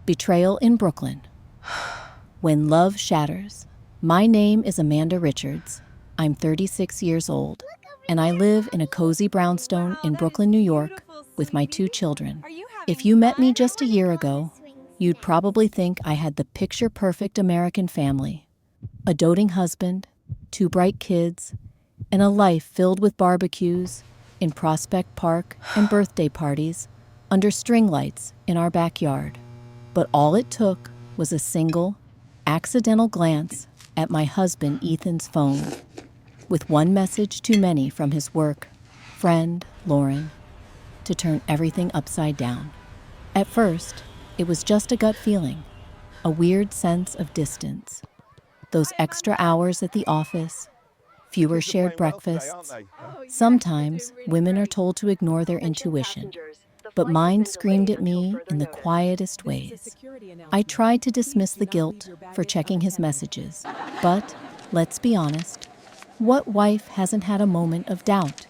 Betrayal in Brooklyn. When love shatters. My name is Amanda Richards. I'm 36 years old, and I live in a cozy brownstone in Brooklyn, New York, with my 2 children. If you met me just a year ago, you'd probably think I had the picture-perfect American family. A doting husband, 2 bright kids, and a life filled with barbecues in Prospect Park and birthday parties under string lights in our backyard. But all it took was a single, accidental glance at my husband Ethan's phone, with one message too many from his work friend, Lauren, to turn everything upside down. At first, it was just a gut feeling, a weird sense of distance. Those extra hours at the office, fewer shared breakfasts. Sometimes women are told to ignore their intuition, but mine screamed at me in the quietest ways. I tried to dismiss the guilt for checking his messages, but let's be honest, what wife hasn't had a moment of doubt?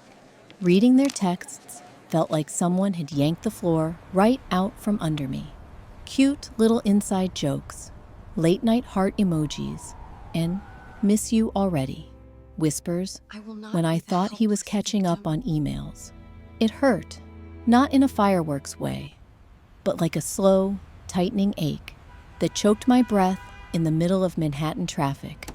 Reading their texts felt like someone had yanked the floor right out from under me. Cute little inside jokes, late-night heart emojis, and "miss you already" whispers when I thought he was catching up on emails. It hurt, not in a fireworks way, but like a slow, tightening ache that choked my breath in the middle of Manhattan traffic,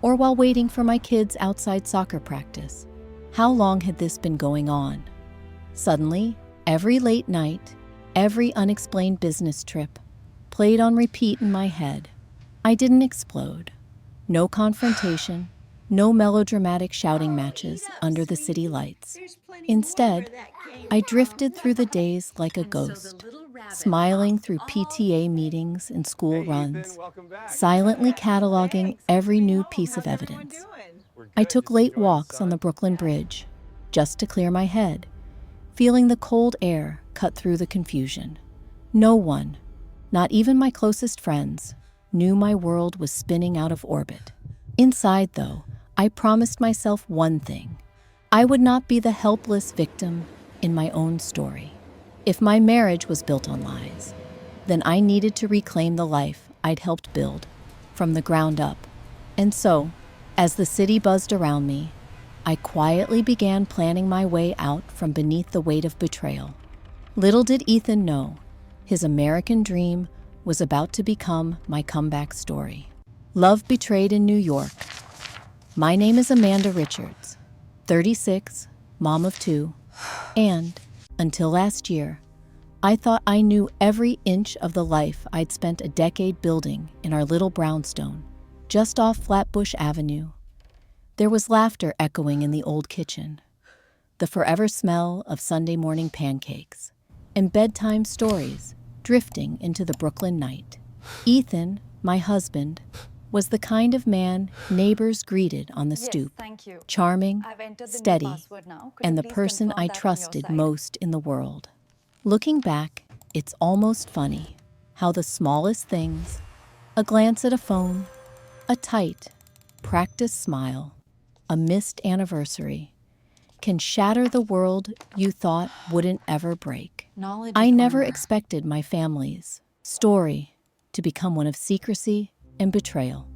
or while waiting for my kids outside soccer practice. How long had this been going on? Suddenly, every late night, every unexplained business trip played on repeat in my head. I didn't explode. No confrontation, no melodramatic shouting matches under the city lights. Instead, I drifted through the days like a ghost, smiling through PTA meetings and school runs, silently cataloging every new piece of evidence. I took late walks on the Brooklyn Bridge, just to clear my head, feeling the cold air cut through the confusion. No one, not even my closest friends, knew my world was spinning out of orbit. Inside, though, I promised myself one thing. I would not be the helpless victim in my own story. If my marriage was built on lies, then I needed to reclaim the life I'd helped build from the ground up. And so, as the city buzzed around me, I quietly began planning my way out from beneath the weight of betrayal. Little did Ethan know, his American dream was about to become my comeback story. Love betrayed in New York. My name is Amanda Richards, 36, mom of 2, and, until last year, I thought I knew every inch of the life I'd spent a decade building in our little brownstone, just off Flatbush Avenue. There was laughter echoing in the old kitchen, the forever smell of Sunday morning pancakes, and bedtime stories drifting into the Brooklyn night. Ethan, my husband, was the kind of man neighbors greeted on the stoop, charming, steady, and the person I trusted most in the world. Looking back, it's almost funny how the smallest things, a glance at a phone, a tight, practiced smile, a missed anniversary, can shatter the world you thought wouldn't ever break. I never expected my family's story to become one of secrecy and betrayal.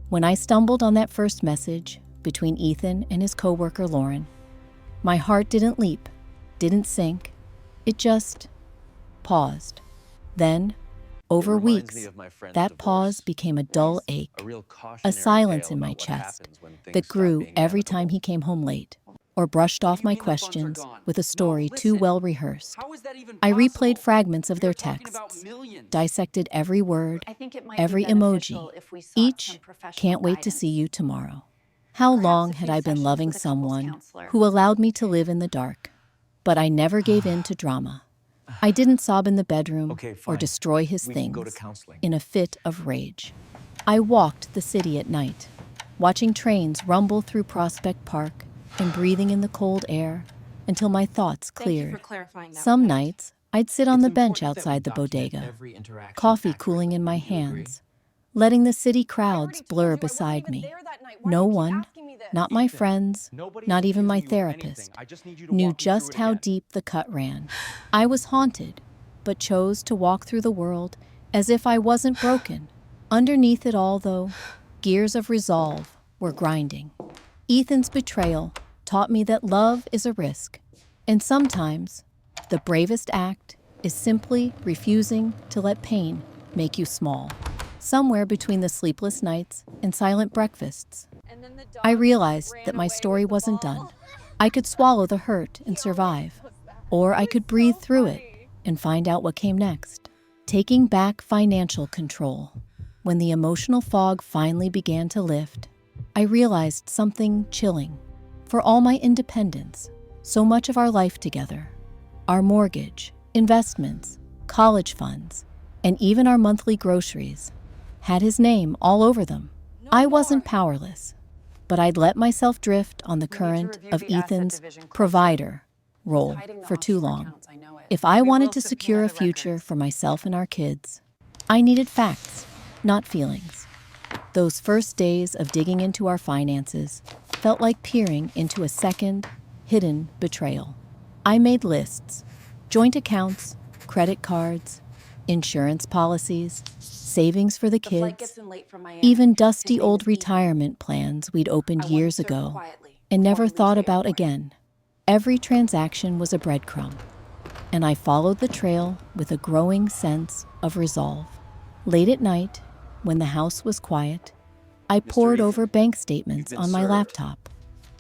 When I stumbled on that first message between Ethan and his coworker Lauren, my heart didn't leap, didn't sink, it just paused. Then, over weeks, that pause became a dull ache, a silence in my chest that grew every time he came home late or brushed off my questions with a story too well rehearsed. I replayed fragments of their texts, dissected every word, every emoji, each "can't wait to see you tomorrow." How long had I been loving someone who allowed me to live in the dark? But I never gave in to drama. I didn't sob in the bedroom or destroy his things in a fit of rage. I walked the city at night, watching trains rumble through Prospect Park and breathing in the cold air until my thoughts cleared. Some nights, I'd sit on the bench outside the bodega, coffee cooling in my hands, letting the city crowds blur beside me. No one, not my friends, not even my therapist, knew just how deep the cut ran. I was haunted, but chose to walk through the world As if I wasn't broken. Underneath it all, though, gears of resolve were grinding. Ethan's betrayal taught me that love is a risk, and sometimes the bravest act is simply refusing to let pain make you small. Somewhere between the sleepless nights and silent breakfasts, I realized that my story wasn't done. I could swallow the hurt and survive, or I could breathe through it and find out what came next. Taking back financial control. When the emotional fog finally began to lift, I realized something chilling. For all my independence, so much of our life together, our mortgage, investments, college funds, and even our monthly groceries, had his name all over them. I wasn't powerless, but I'd let myself drift on the current of Ethan's provider role for too long. If I wanted to secure a future for myself and our kids, I needed facts, not feelings. Those first days of digging into our finances felt like peering into a second, hidden betrayal. I made lists, joint accounts, credit cards, insurance policies, savings for the kids, even dusty old retirement plans we'd opened years ago and never thought about again. Every transaction was a breadcrumb, and I followed the trail with a growing sense of resolve. Late at night, when the house was quiet, I pored over bank statements on my laptop,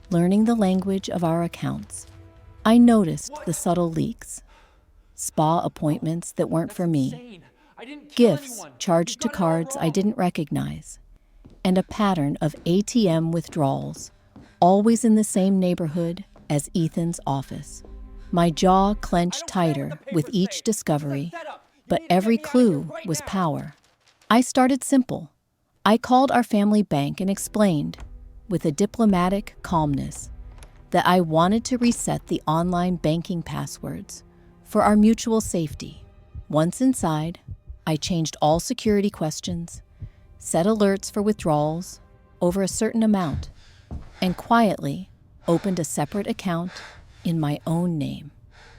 learning the language of our accounts. I noticed the subtle leaks, spa appointments that weren't for me, gifts charged to cards I didn't recognize, and a pattern of ATM withdrawals, always in the same neighborhood as Ethan's office. My jaw clenched tighter with each discovery, but every clue was power. I started simple. I called our family bank and explained, with a diplomatic calmness, that I wanted to reset the online banking passwords for our mutual safety. Once inside, I changed all security questions, set alerts for withdrawals over a certain amount, and quietly opened a separate account in my own name.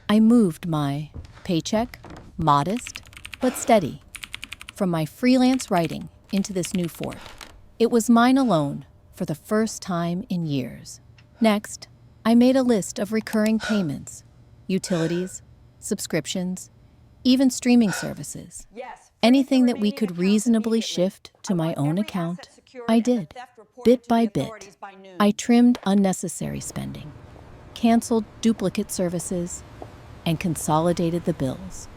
I moved my paycheck, modest but steady, from my freelance writing into this new fort. It was mine alone for the first time in years. Next, I made a list of recurring payments, utilities, subscriptions, even streaming services. Anything that we could reasonably shift to my own account, I did. Bit by bit, I trimmed unnecessary spending, canceled duplicate services, and consolidated the bills.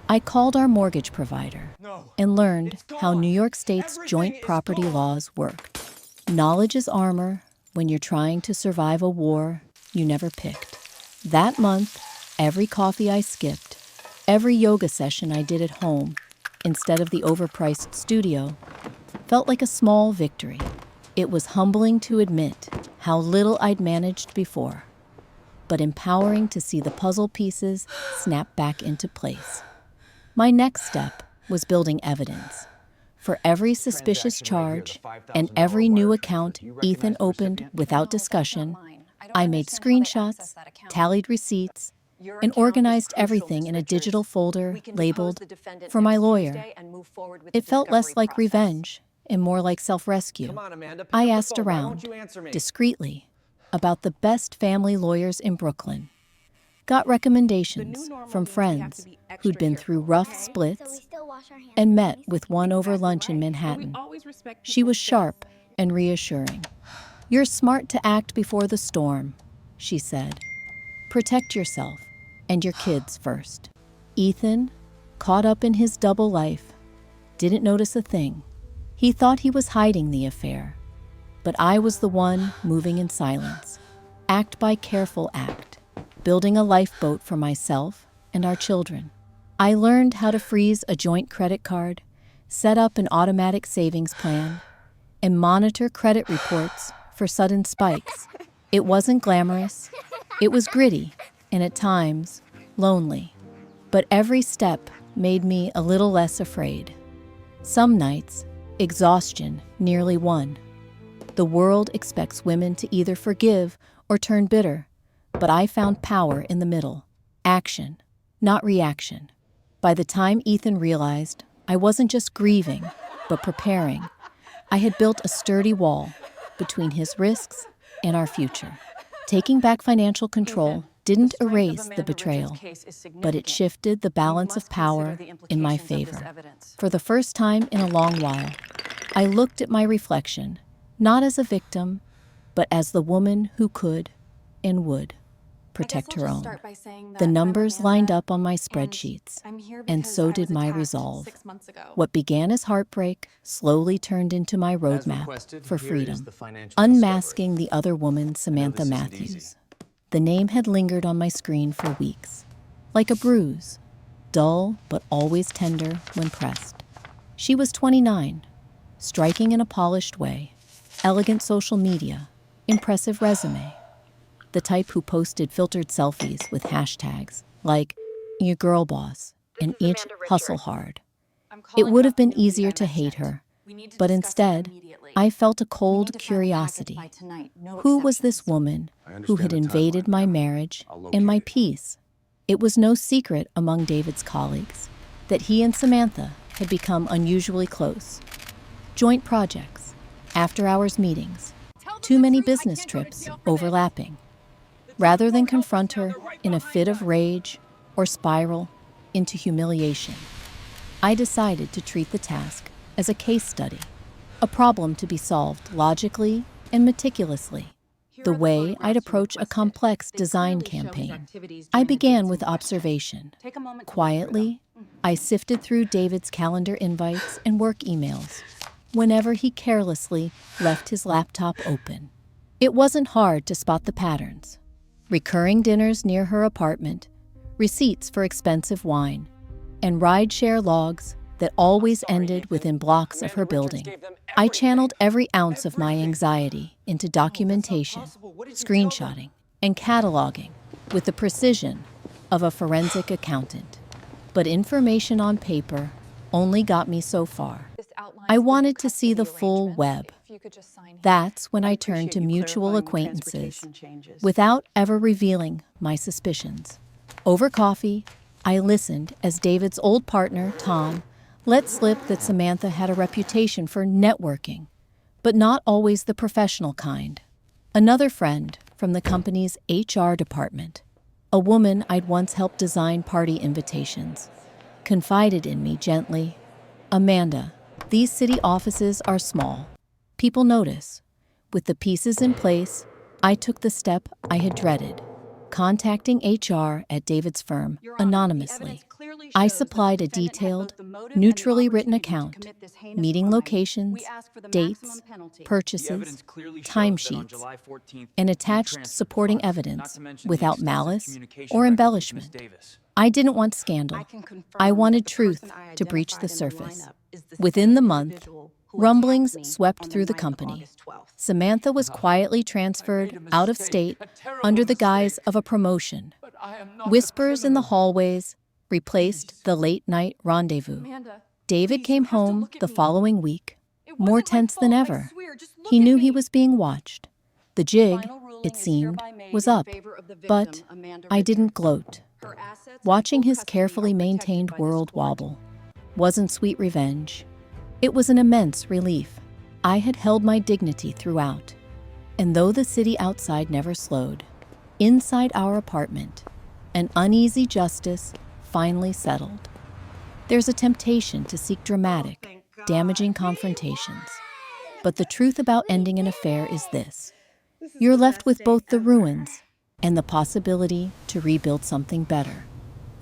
I called our mortgage provider and learned how New York State's joint property laws worked. Knowledge is armor when you're trying to survive a war you never picked. That month, every coffee I skipped, every yoga session I did at home instead of the overpriced studio, felt like a small victory. It was humbling to admit how little I'd managed before, but empowering to see the puzzle pieces snap back into place. My next step was building evidence. For every suspicious charge and every new account Ethan opened without discussion, I made screenshots, tallied receipts, and organized everything in a digital folder labeled "For my lawyer." It felt less like revenge and more like self-rescue. I asked around, discreetly, about the best family lawyers in Brooklyn. Got recommendations from friends who'd been through rough splits and met with one over lunch in Manhattan. She was sharp and reassuring. "You're smart to act before the storm," she said. "Protect yourself and your kids first." Ethan, caught up in his double life, didn't notice a thing. He thought he was hiding the affair, but I was the one moving in silence, act by careful act, building a lifeboat for myself and our children. I learned how to freeze a joint credit card, set up an automatic savings plan, and monitor credit reports for sudden spikes. It wasn't glamorous. It was gritty and at times lonely. But every step made me a little less afraid. Some nights, exhaustion nearly won. The world expects women to either forgive or turn bitter, but I found power in the middle. Action, not reaction. By the time Ethan realized I wasn't just grieving, but preparing. I had built a sturdy wall between his risks and our future. Taking back financial control didn't erase the betrayal, but it shifted the balance of power in my favor. For the first time in a long while, I looked at my reflection, not as a victim, but as the woman who could and would protect her own. The numbers lined up on my spreadsheets, and so did my resolve. What began as heartbreak slowly turned into my roadmap for freedom, unmasking the other woman, Samantha Matthews. The name had lingered on my screen for weeks, like a bruise, dull but always tender when pressed. She was 29, striking in a polished way, elegant social media, impressive resume. The type who posted filtered selfies with hashtags like "your girl boss" and "each hustle hard." It would have been easier to hate her, but instead, I felt a cold curiosity. Who was this woman who had invaded my marriage and my peace? It was no secret among David's colleagues that he and Samantha had become unusually close. Joint projects, after-hours meetings, too many business trips overlapping. Rather than confront her in a fit of rage or spiral into humiliation, I decided to treat the task as a case study, a problem to be solved logically and meticulously, the way I'd approach a complex design campaign. I began with observation. Quietly, I sifted through David's calendar invites and work emails whenever he carelessly left his laptop open. It wasn't hard to spot the patterns. Recurring dinners near her apartment, receipts for expensive wine, and rideshare logs that always ended within blocks of her building. I channeled every ounce of my anxiety into documentation, screenshotting, and cataloging with the precision of a forensic accountant. But information on paper only got me so far. I wanted to see the full web. That's when I turned to mutual acquaintances, without ever revealing my suspicions. Over coffee, I listened as David's old partner, Tom, let slip that Samantha had a reputation for networking, but not always the professional kind. Another friend from the company's HR department, a woman I'd once helped design party invitations, confided in me gently, "Amanda, these city offices are small. People notice." With the pieces in place, I took the step I had dreaded, contacting HR at David's firm anonymously. I supplied a detailed, neutrally written account, meeting locations, dates, purchases, timesheets, and attached supporting evidence without malice or embellishment. I didn't want scandal. I wanted truth to breach the surface. Within the month, rumblings swept through the company. Samantha was quietly transferred out of state under the guise of a promotion. Whispers in the hallways replaced the late-night rendezvous. David came home the following week, more tense than ever. He knew he was being watched. The jig, it seemed, was up, but I didn't gloat. Watching his carefully maintained world wobble wasn't sweet revenge. It was an immense relief. I had held my dignity throughout, and though the city outside never slowed, inside our apartment, an uneasy justice finally settled. There's a temptation to seek dramatic, damaging confrontations. But the truth about ending an affair is this: you're left with both the ruins and the possibility to rebuild something better.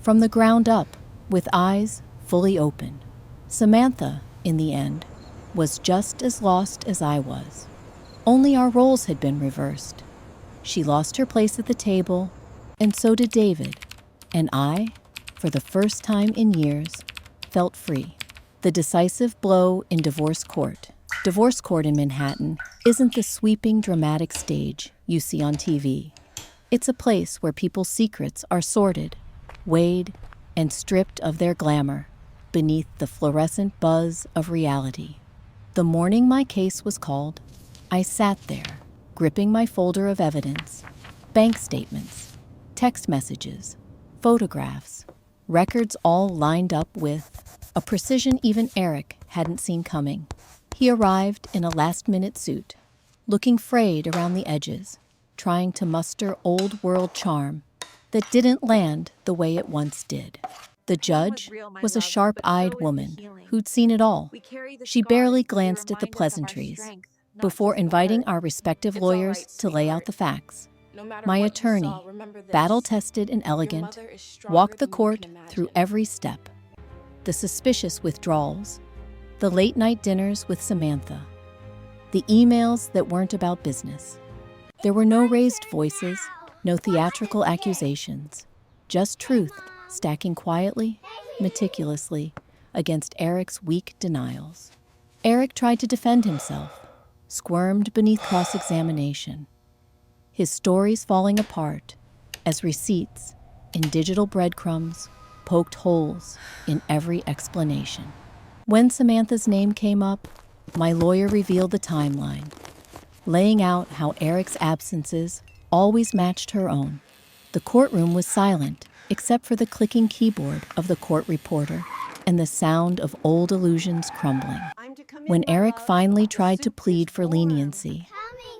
From the ground up, with eyes fully open. Samantha, in the end, was just as lost as I was. Only our roles had been reversed. She lost her place at the table, and so did David. And I, for the first time in years, felt free. The decisive blow in divorce court. Divorce court in Manhattan isn't the sweeping, dramatic stage you see on TV. It's a place where people's secrets are sorted, weighed, and stripped of their glamour beneath the fluorescent buzz of reality. The morning my case was called, I sat there, gripping my folder of evidence, bank statements, text messages, photographs, records all lined up with a precision even Eric hadn't seen coming. He arrived in a last-minute suit, looking frayed around the edges, trying to muster old-world charm that didn't land the way it once did. The judge was a sharp-eyed woman who'd seen it all. She barely glanced at the pleasantries before inviting our respective lawyers to lay out the facts. My attorney, battle-tested and elegant, walked the court through every step. The suspicious withdrawals, the late-night dinners with Samantha, the emails that weren't about business. There were no raised voices, no theatrical accusations, just truth stacking quietly, meticulously, against Eric's weak denials. Eric tried to defend himself, squirmed beneath cross-examination, his stories falling apart as receipts and digital breadcrumbs poked holes in every explanation. When Samantha's name came up, my lawyer revealed the timeline, laying out how Eric's absences always matched her own. The courtroom was silent, except for the clicking keyboard of the court reporter and the sound of old illusions crumbling. When Eric finally tried to plead for leniency,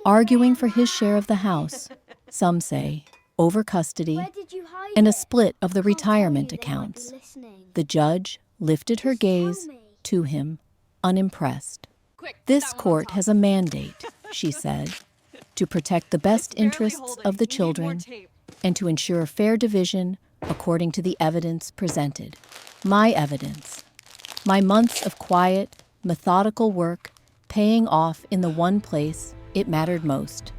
arguing for his share of the house, some say, over custody, and a split of the retirement accounts, the judge lifted her gaze to him, unimpressed. "This court has a mandate," she said, "to protect the best interests of the children and to ensure fair division according to the evidence presented." My evidence. My months of quiet, methodical work paying off in the one place it mattered most.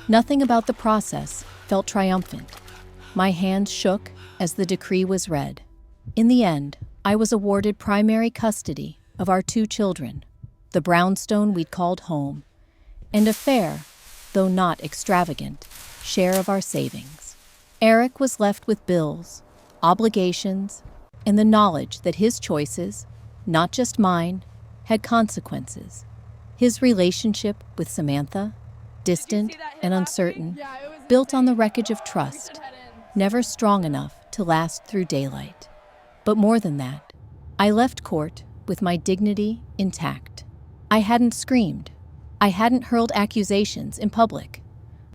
Nothing about the process felt triumphant. My hands shook as the decree was read. In the end, I was awarded primary custody of our 2 children, the brownstone we'd called home, and a fair, though not extravagant, share of our savings. Eric was left with bills, obligations, and the knowledge that his choices, not just mine, had consequences. His relationship with Samantha, distant and uncertain, built on the wreckage of trust, never strong enough to last through daylight. But more than that, I left court with my dignity intact. I hadn't screamed. I hadn't hurled accusations in public.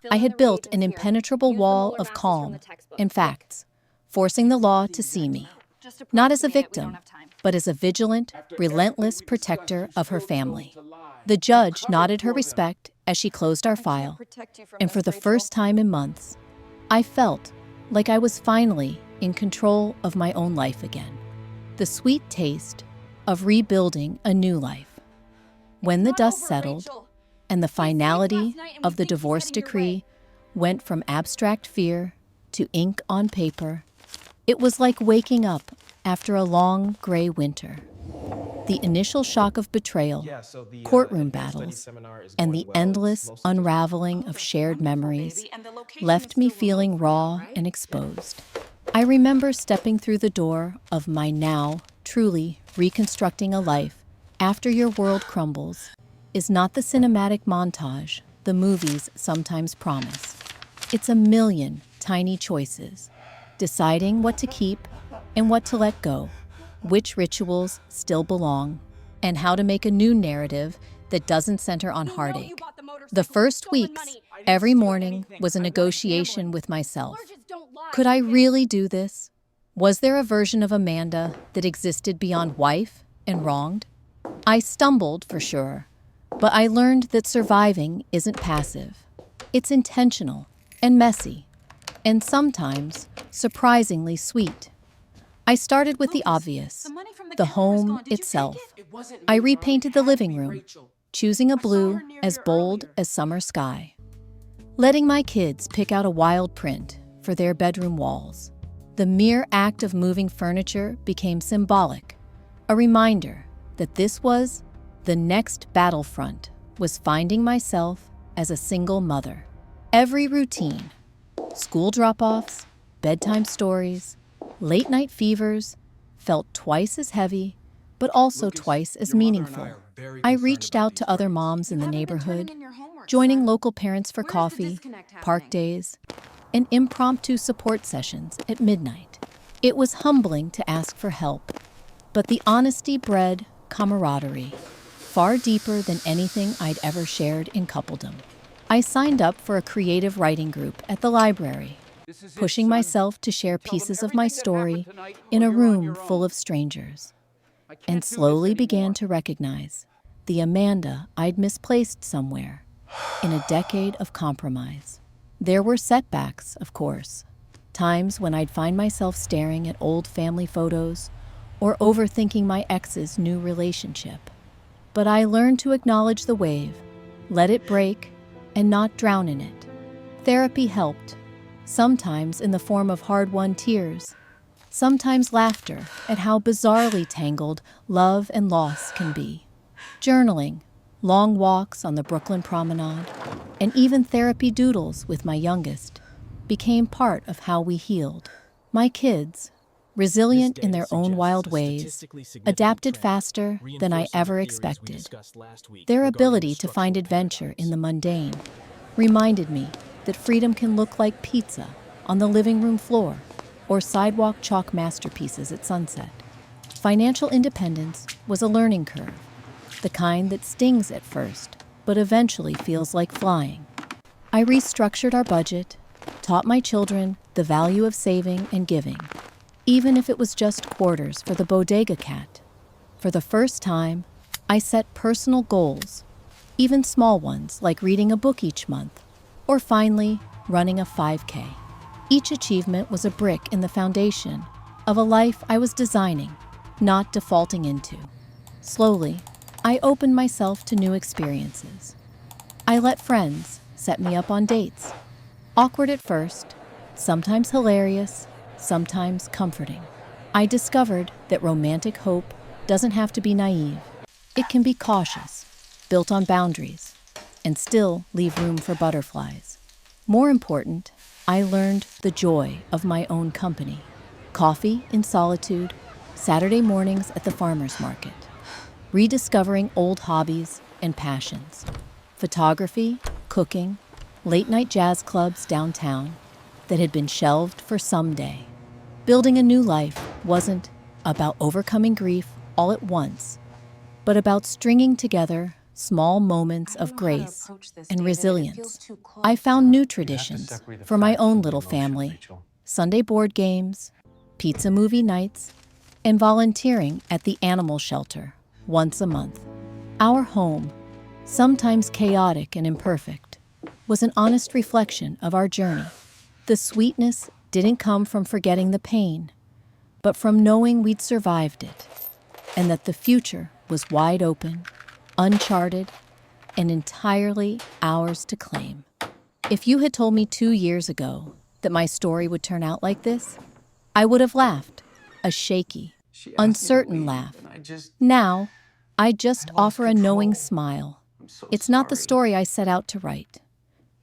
I had built an impenetrable wall of calm and facts, forcing the law to see me, not as a victim, but as a vigilant, relentless protector of her family. The judge nodded her respect as she closed our file, and for the first time in months, I felt like I was finally in control of my own life again. The sweet taste of rebuilding a new life. When the dust settled and the finality of the divorce decree went from abstract fear to ink on paper, it was like waking up after a long gray winter. The initial shock of betrayal, courtroom battles, and the endless unraveling of shared memories left me feeling raw and exposed. I remember stepping through the door of my now truly reconstructing a life after your world crumbles is not the cinematic montage the movies sometimes promise. It's a million tiny choices, deciding what to keep and what to let go, which rituals still belong, and how to make a new narrative that doesn't center on heartache. The first weeks, every morning was a negotiation with myself. Could I really do this? Was there a version of Amanda that existed beyond wife and wronged? I stumbled, for sure, but I learned that surviving isn't passive. It's intentional and messy, and sometimes surprisingly sweet. I started with the obvious, the home itself. I repainted the living room, choosing a blue as bold as summer sky. Letting my kids pick out a wild print for their bedroom walls. The mere act of moving furniture became symbolic, a reminder that this was the next battlefront, was finding myself as a single mother. Every routine, school drop-offs, bedtime stories, late-night fevers, felt twice as heavy, but also twice as meaningful. I reached out to other moms in the neighborhood, joining local parents for coffee, park days, and impromptu support sessions at midnight. It was humbling to ask for help, But the honesty bred camaraderie, far deeper than anything I'd ever shared in coupledom. I signed up for a creative writing group at the library, pushing myself to share pieces of my story in a room full of strangers, and slowly began to recognize the Amanda I'd misplaced somewhere in a decade of compromise. There were setbacks, of course, times when I'd find myself staring at old family photos or overthinking my ex's new relationship. But I learned to acknowledge the wave, let it break, and not drown in it. Therapy helped, sometimes in the form of hard-won tears, sometimes laughter at how bizarrely tangled love and loss can be. Journaling, long walks on the Brooklyn Promenade, and even therapy doodles with my youngest became part of how we healed. My kids, resilient in their own wild ways, adapted faster than I ever expected. Their ability to find adventure in the mundane reminded me that freedom can look like pizza on the living room floor or sidewalk chalk masterpieces at sunset. Financial independence was a learning curve, the kind that stings at first, but eventually feels like flying. I restructured our budget, taught my children the value of saving and giving, even if it was just quarters for the bodega cat. For the first time, I set personal goals, even small ones like reading a book each month, or finally, running a 5K. Each achievement was a brick in the foundation of a life I was designing, not defaulting into. Slowly, I opened myself to new experiences. I let friends set me up on dates. Awkward at first, sometimes hilarious, sometimes comforting. I discovered that romantic hope doesn't have to be naive. It can be cautious, built on boundaries, and still leave room for butterflies. More important, I learned the joy of my own company. Coffee in solitude, Saturday mornings at the farmer's market. Rediscovering old hobbies and passions. Photography, cooking, late-night jazz clubs downtown that had been shelved for someday. Building a new life wasn't about overcoming grief all at once, but about stringing together small moments of grace and resilience. I found new traditions for my own little family: Sunday board games, pizza movie nights, and volunteering at the animal shelter once a month. Our home, sometimes chaotic and imperfect, was an honest reflection of our journey. The sweetness didn't come from forgetting the pain, but from knowing we'd survived it, and that the future was wide open, uncharted, and entirely ours to claim. If you had told me 2 years ago that my story would turn out like this, I would have laughed, a shaky, uncertain laugh. Now, I just offer a knowing smile. It's not the story I set out to write,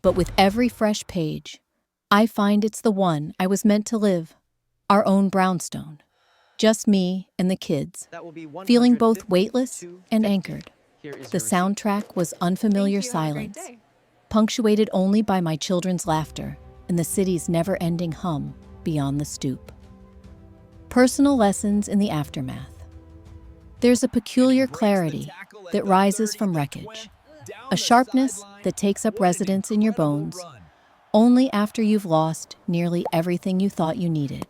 but with every fresh page, I find it's the one I was meant to live, our own brownstone. Just me and the kids, feeling both weightless and anchored. The soundtrack was unfamiliar silence, punctuated only by my children's laughter and the city's never-ending hum beyond the stoop. Personal lessons in the aftermath. There's a peculiar clarity that rises from wreckage, a sharpness that takes up residence in your bones only after you've lost nearly everything you thought you needed.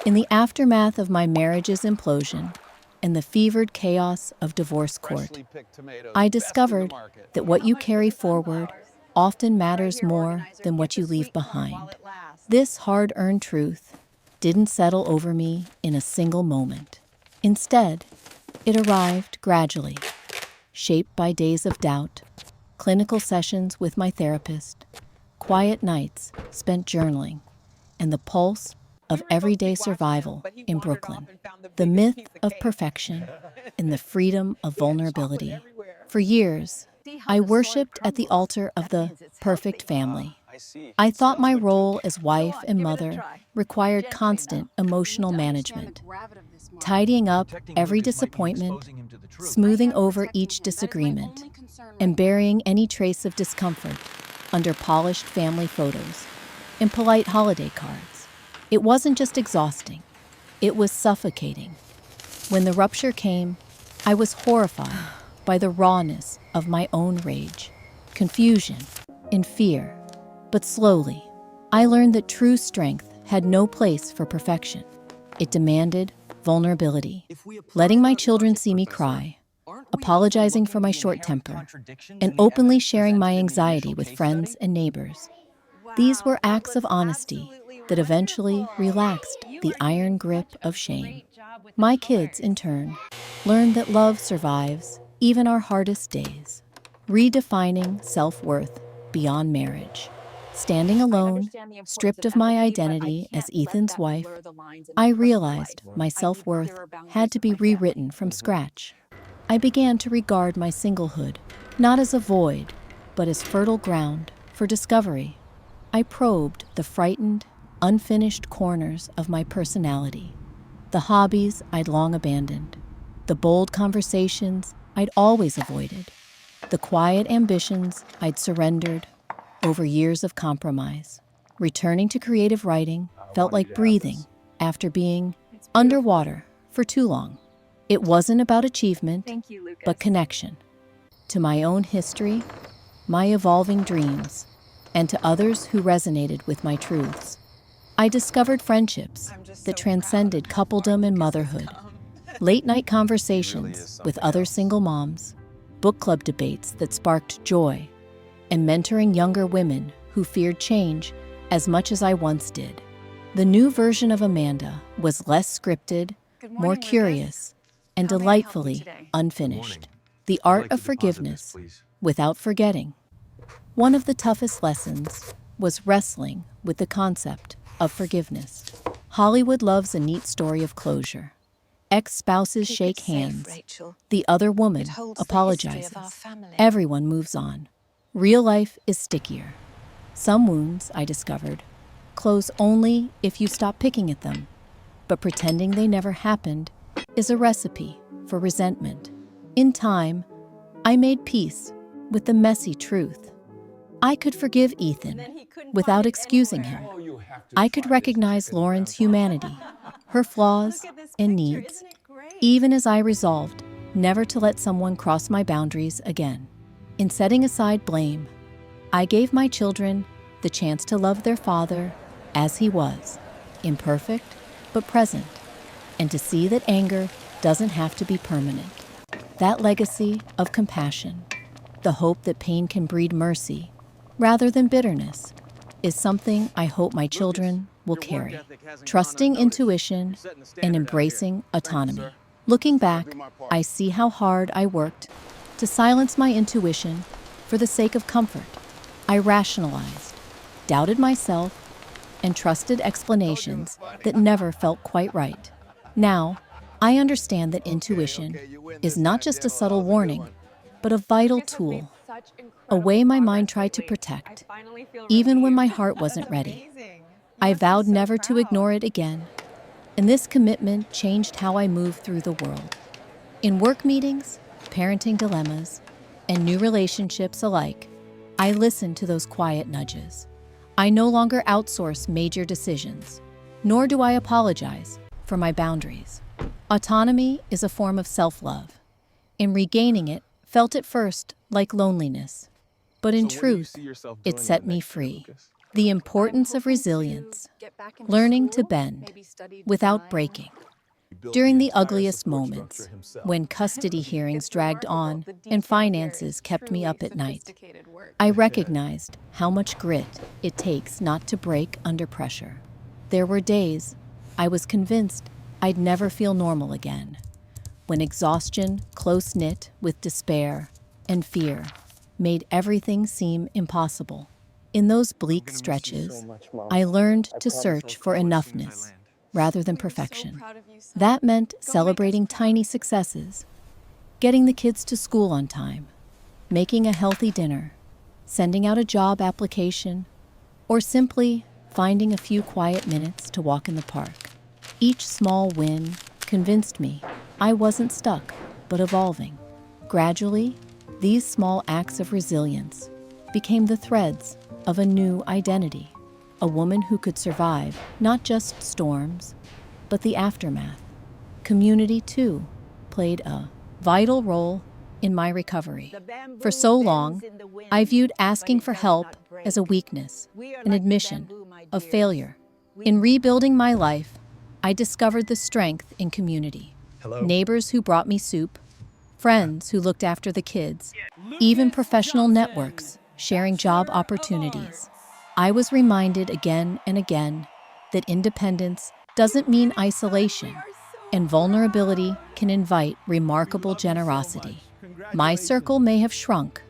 In the aftermath of my marriage's implosion and the fevered chaos of divorce court, I discovered that what you carry forward often matters more than what you leave behind. This hard-earned truth didn't settle over me in a single moment. Instead, it arrived gradually, shaped by days of doubt, clinical sessions with my therapist, quiet nights spent journaling, and the pulse of everyday survival in Brooklyn. The myth of perfection and the freedom of vulnerability. For years, I worshipped at the altar of the perfect family. I thought my role as wife and mother required constant emotional management, tidying up every disappointment, smoothing over each disagreement, and burying any trace of discomfort under polished family photos and polite holiday cards. It wasn't just exhausting, it was suffocating. When the rupture came, I was horrified by the rawness of my own rage, confusion, and fear. But slowly, I learned that true strength had no place for perfection. It demanded vulnerability, letting my children see me cry, apologizing for my short temper, and openly sharing my anxiety with friends and neighbors. These were acts of honesty that eventually relaxed the iron grip of shame. My kids, in turn, learned that love survives even our hardest days, redefining self-worth beyond marriage. Standing alone, stripped of my identity as Ethan's wife, I realized my self-worth had to be rewritten from scratch. I began to regard my singlehood not as a void, but as fertile ground for discovery. I probed the frightened, unfinished corners of my personality, the hobbies I'd long abandoned, the bold conversations I'd always avoided, the quiet ambitions I'd surrendered over years of compromise. Returning to creative writing felt like breathing after being underwater for too long. It wasn't about achievement, but connection to my own history, my evolving dreams, and to others who resonated with my truths. I discovered friendships that transcended coupledom and motherhood, late-night conversations with other single moms, book club debates that sparked joy, and mentoring younger women who feared change as much as I once did. The new version of Amanda was less scripted, more curious, and delightfully unfinished. The art of forgiveness without forgetting. One of the toughest lessons was wrestling with the concept of forgiveness. Hollywood loves a neat story of closure. Ex-spouses shake hands. The other woman apologizes. Everyone moves on. Real life is stickier. Some wounds, I discovered, close only if you stop picking at them. But pretending they never happened is a recipe for resentment. In time, I made peace with the messy truth. I could forgive Ethan without excusing him. I could recognize Lauren's humanity, her flaws and needs, even as I resolved never to let someone cross my boundaries again. In setting aside blame, I gave my children the chance to love their father as he was, imperfect but present, and to see that anger doesn't have to be permanent. That legacy of compassion, the hope that pain can breed mercy rather than bitterness, is something I hope my children will carry. Trusting intuition and embracing autonomy. Looking back, I see how hard I worked to silence my intuition for the sake of comfort. I rationalized, doubted myself, and trusted explanations that never felt quite right. Now, I understand that intuition is not just a subtle warning, but a vital tool, a way my mind tried to protect, even when my heart wasn't ready. I vowed never to ignore it again, and this commitment changed how I move through the world. In work meetings, parenting dilemmas, and new relationships alike, I listen to those quiet nudges. I no longer outsource major decisions, nor do I apologize for my boundaries. Autonomy is a form of self-love, and regaining it felt at first like loneliness. But in truth, it set me free. The importance of resilience, learning to bend without breaking. During the ugliest moments, when custody hearings dragged on and finances kept me up at night, I recognized how much grit it takes not to break under pressure. There were days I was convinced I'd never feel normal again, when exhaustion, close-knit with despair and fear, made everything seem impossible. In those bleak stretches, I learned to search for enoughness rather than perfection. That meant celebrating tiny successes, getting the kids to school on time, making a healthy dinner, sending out a job application, or simply finding a few quiet minutes to walk in the park. Each small win convinced me I wasn't stuck, but evolving. Gradually, these small acts of resilience became the threads of a new identity, a woman who could survive not just storms, but the aftermath, community, too, played a vital role in my recovery. For so long, I viewed asking for help as a weakness, an admission of failure. In rebuilding my life, I discovered the strength in community. Neighbors who brought me soup, friends who looked after the kids, even professional networks sharing job opportunities. I was reminded again and again that independence doesn't mean isolation, and vulnerability can invite remarkable generosity. My circle may have shrunk,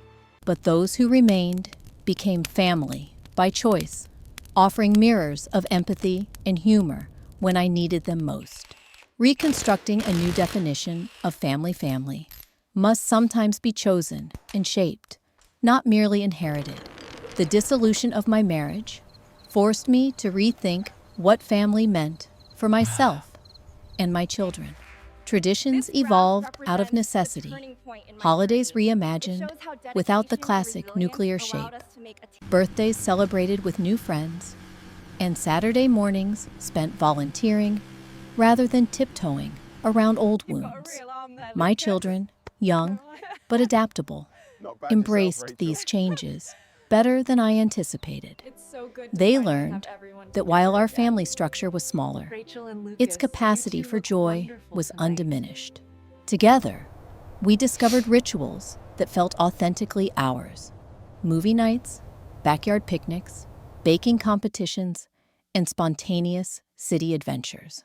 but those who remained became family by choice, offering mirrors of empathy and humor when I needed them most. Reconstructing a new definition of family must sometimes be chosen and shaped, not merely inherited. The dissolution of my marriage forced me to rethink what family meant for myself and my children. Traditions evolved out of necessity, holidays reimagined without the classic nuclear shape, birthdays celebrated with new friends, and Saturday mornings spent volunteering rather than tiptoeing around old wounds. My children, young but adaptable, embraced these changes better than I anticipated. They learned that while our family structure was smaller, its capacity for joy was undiminished. Together, we discovered rituals that felt authentically ours: movie nights, backyard picnics, baking competitions, and spontaneous city adventures.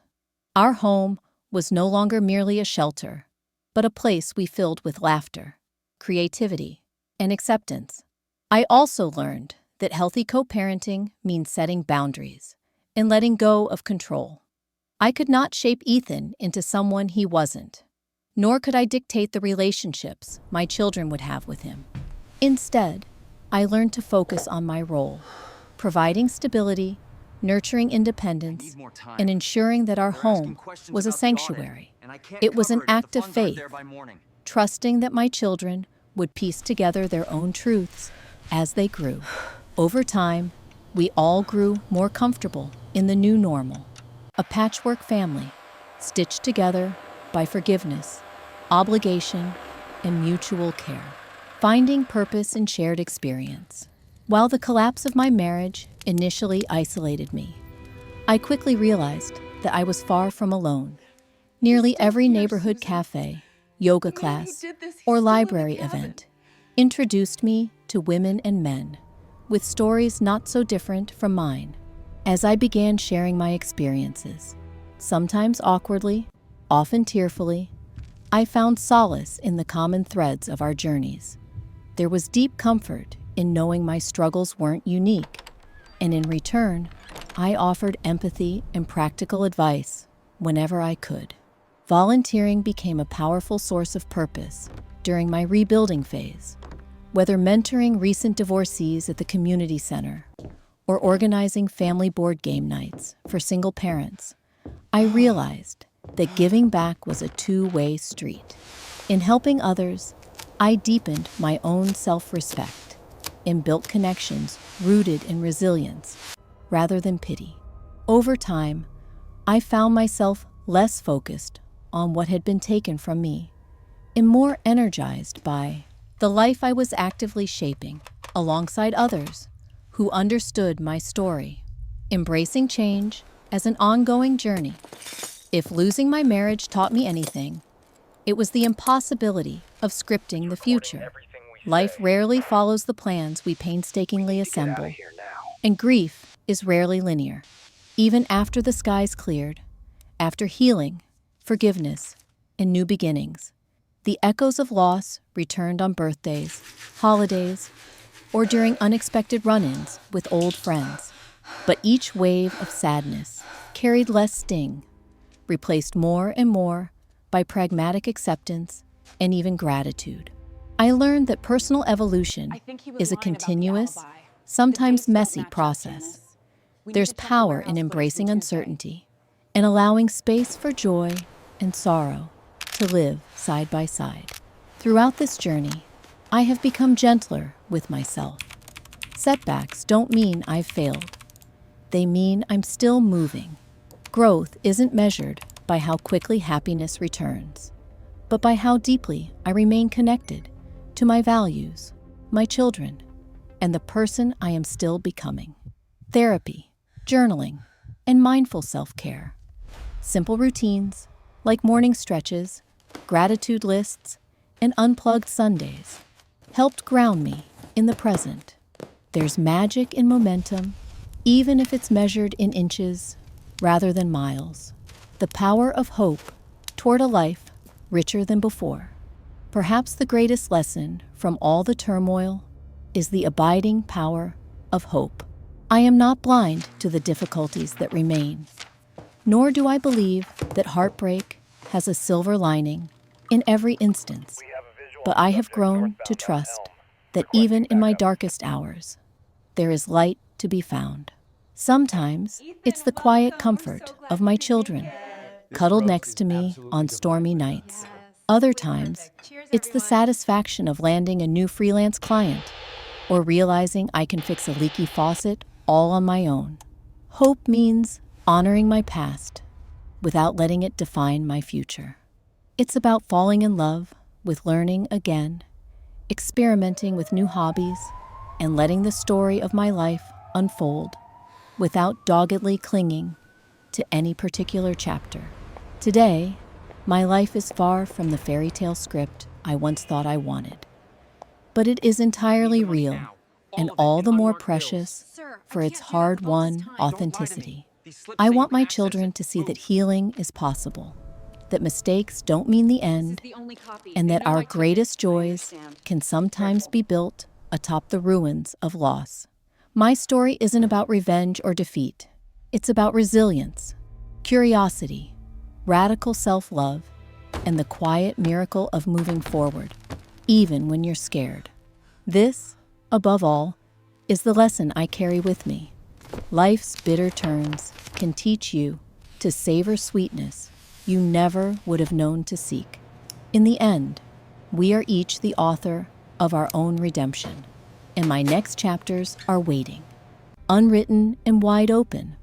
Our home was no longer merely a shelter, but a place we filled with laughter, creativity, and acceptance. I also learned that healthy co-parenting means setting boundaries and letting go of control. I could not shape Ethan into someone he wasn't, nor could I dictate the relationships my children would have with him. Instead, I learned to focus on my role, providing stability, nurturing independence, and ensuring that our home was a sanctuary. It was an act of faith, trusting that my children would piece together their own truths as they grew. Over time, we all grew more comfortable in the new normal, a patchwork family stitched together by forgiveness, obligation, and mutual care, finding purpose in shared experience. While the collapse of my marriage initially isolated me, I quickly realized that I was far from alone. Nearly every neighborhood cafe, yoga class, or library event introduced me to women and men with stories not so different from mine. As I began sharing my experiences, sometimes awkwardly, often tearfully, I found solace in the common threads of our journeys. There was deep comfort in knowing my struggles weren't unique, and in return, I offered empathy and practical advice whenever I could. Volunteering became a powerful source of purpose during my rebuilding phase. Whether mentoring recent divorcees at the community center or organizing family board game nights for single parents, I realized that giving back was a two-way street. In helping others, I deepened my own self-respect and built connections rooted in resilience rather than pity. Over time, I found myself less focused on what had been taken from me and more energized by the life I was actively shaping alongside others who understood my story, embracing change as an ongoing journey. If losing my marriage taught me anything, it was the impossibility of scripting the future. Life rarely follows the plans we painstakingly assemble, and grief is rarely linear. Even after the skies cleared, after healing, forgiveness, and new beginnings, the echoes of loss returned on birthdays, holidays, or during unexpected run-ins with old friends. But each wave of sadness carried less sting, replaced more and more by pragmatic acceptance and even gratitude. I learned that personal evolution is a continuous, sometimes messy process. There's power in embracing uncertainty and allowing space for joy and sorrow to live side by side. Throughout this journey, I have become gentler with myself. Setbacks don't mean I've failed. They mean I'm still moving. Growth isn't measured by how quickly happiness returns, but by how deeply I remain connected to my values, my children, and the person I am still becoming. Therapy, journaling, and mindful self-care. Simple routines like morning stretches, gratitude lists, and unplugged Sundays helped ground me in the present. There's magic in momentum, even if it's measured in inches rather than miles. The power of hope toward a life richer than before. Perhaps the greatest lesson from all the turmoil is the abiding power of hope. I am not blind to the difficulties that remain, nor do I believe that heartbreak has a silver lining in every instance. But I have grown to trust that even in my darkest hours, there is light to be found. Sometimes it's the quiet comfort of my children, cuddled next to me on stormy nights. Other times, it's the satisfaction of landing a new freelance client or realizing I can fix a leaky faucet all on my own. Hope means honoring my past without letting it define my future. It's about falling in love with learning again, experimenting with new hobbies, and letting the story of my life unfold without doggedly clinging to any particular chapter. Today, my life is far from the fairy tale script I once thought I wanted, but it is entirely real and all the more precious for its hard-won authenticity. I want my children to see that healing is possible, that mistakes don't mean the end, and that our greatest joys can sometimes be built atop the ruins of loss. My story isn't about revenge or defeat. It's about resilience, curiosity, radical self-love, and the quiet miracle of moving forward, even when you're scared. This, above all, is the lesson I carry with me. Life's bitter turns can teach you to savor sweetness you never would have known to seek. In the end, we are each the author of our own redemption, and my next chapters are waiting, unwritten and wide open,